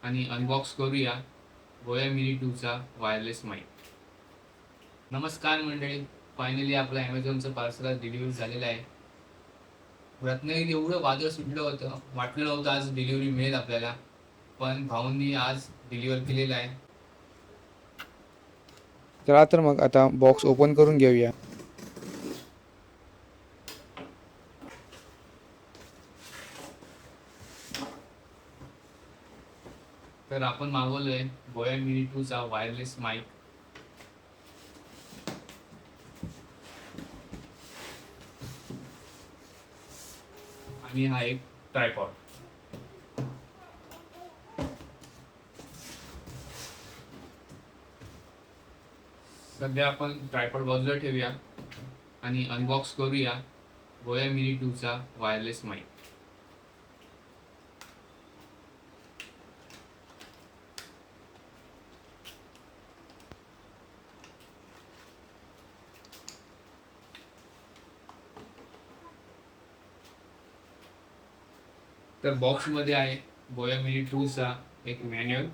आणि अनबॉक्स करूया बोया मिनी 2चा वायरलेस माईक. नमस्कार मंडळी, फायनली आपलं ॲमेझॉनचं पार्सल आज डिलिव्हरी झालेलं आहे. रत्नागिरीत एवढं वादळ सुटलं होतं, वाटलं नव्हतं आज डिलिव्हरी मिळेल आपल्याला, पण भाऊंनी आज डिलिव्हर केलेलं आहे. चला तर मग आता बॉक्स ओपन करून घेऊया. तर आपण मागवलोय बोया मिनी 2चा वायरलेस माईक. आणि हा एक ट्रायपॉड. सध्या आपण ट्रायपॉड बाजूला ठेवूया आणि अनबॉक्स करूया बोया मिनी 2चा वायरलेस माईक. तर बॉक्समध्ये आहे बोया मिनी 2चा एक मॅन्युअल,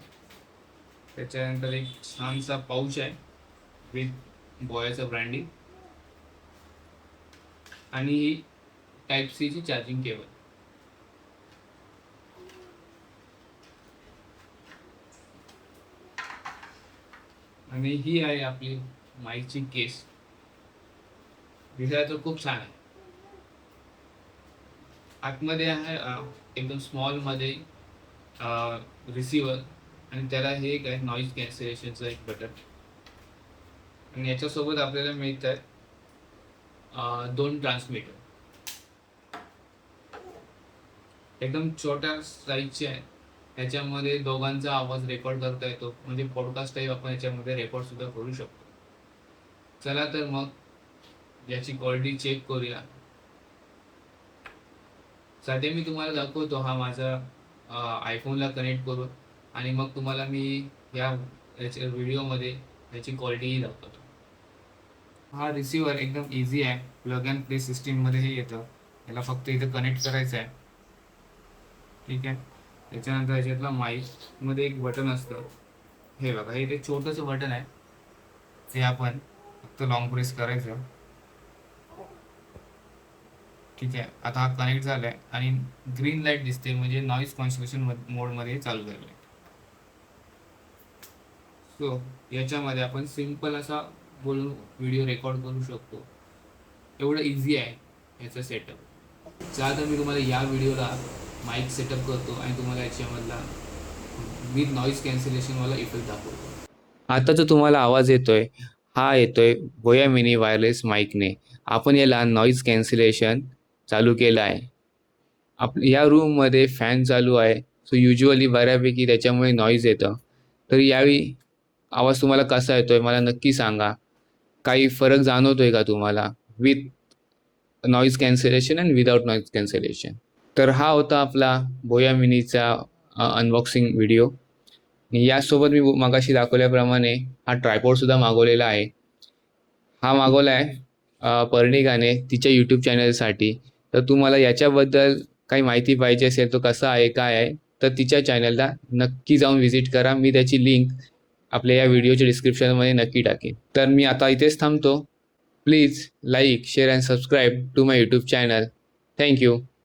त्याच्यानंतर एक छानसा पाऊच आहे विथ बोयाचं ब्रँडिंग आणि ही टाईप सी ची चार्जिंग केबल. आणि ही आहे आपली माईकची केस. दिसायला तर खूप छान आहे. आतमध्ये आहे एकदम स्मॉल मध्ये रिसिव्हर आणि त्याला हे एक आहे नॉईज कॅन्सलेशनचं एक बटन. आणि याच्यासोबत आपल्याला मिळत आहे 2 ट्रान्समीटर एकदम छोट्या साईजचे आहे. याच्यामध्ये दोघांचा आवाज रेकॉर्ड करता येतो, म्हणजे पॉडकास्ट टाईप आपण याच्यामध्ये रेकॉर्ड सुद्धा करू शकतो. चला तर मग याची क्वालिटी चेक करूया. सध्या मी तुम्हाला दाखवतो हा माझा आयफोनला कनेक्ट करून, आणि मग तुम्हाला मी याच्या व्हिडिओमध्ये याची क्वालिटीही दाखवतो. हा रिसिव्हर एकदम इझी आहे, प्लग अँड प्ले सिस्टीममध्ये हे येतं. याला फक्त इथं कनेक्ट करायचं आहे, ठीक आहे. त्याच्यानंतर याच्यातला माईकमध्ये एक बटन असतं, हे बघा, हे ते छोटंसं बटन आहे, ते आपण फक्त लॉंग प्रेस करायचं, ठीक आहे. आता हा कनेक्ट झालाय आणि ग्रीन लाईट दिसते, म्हणजे नॉईज कॉन्सलेशन मोडमध्ये चालू झालेलं आहे. सो याच्यामध्ये आपण सिंपल असा बोलून व्हिडिओ रेकॉर्ड करू शकतो. एवढं इझी आहे याचं सेटअप. चला तर मी तुम्हाला या व्हिडिओला माईक सेटअप करतो आणि तुम्हाला याच्यामधला विथ नॉईज कॅन्सलेशनवाला इफेक्ट दाखवतो. आता जो तुम्हाला आवाज येतोय, हा येतोय बोया मिनी वायरलेस माईकने. आपण याला नॉईज कॅन्सलेशन चालू केलं आहे. या रूममध्ये फॅन चालू आहे, सो युजली बऱ्यापैकी त्याच्यामुळे नॉईज येतं. तर यावेळी आवाज तुम्हाला कसा येतोय मला नक्की सांगा. काही फरक जाणवतोय का तुम्हाला with noise cancellation and without noise cancellation? तर हा होता आपला बोया मिनीचा अनबॉक्सिंग व्हिडिओ. यासोबत मी मगाशी दाखवल्याप्रमाणे हा ट्रायपॉडसुद्धा मागवलेला आहे. हा मागवला आहे पर्णिकाने तिच्या यूट्यूब चॅनलसाठी. तर तुम्हाला याच्याबद्दल काही माहिती पाहिजे असेल, तो कसा आहे काय आहे, तर तिच्या चॅनलला नक्की जाऊन व्हिजिट करा. मी त्याची लिंक आपल्या या व्हिडिओच्या डिस्क्रिप्शनमध्ये नक्की टाकेन. तर मी आता इथेच थांबतो. Please like, share and subscribe to my YouTube channel. Thank you.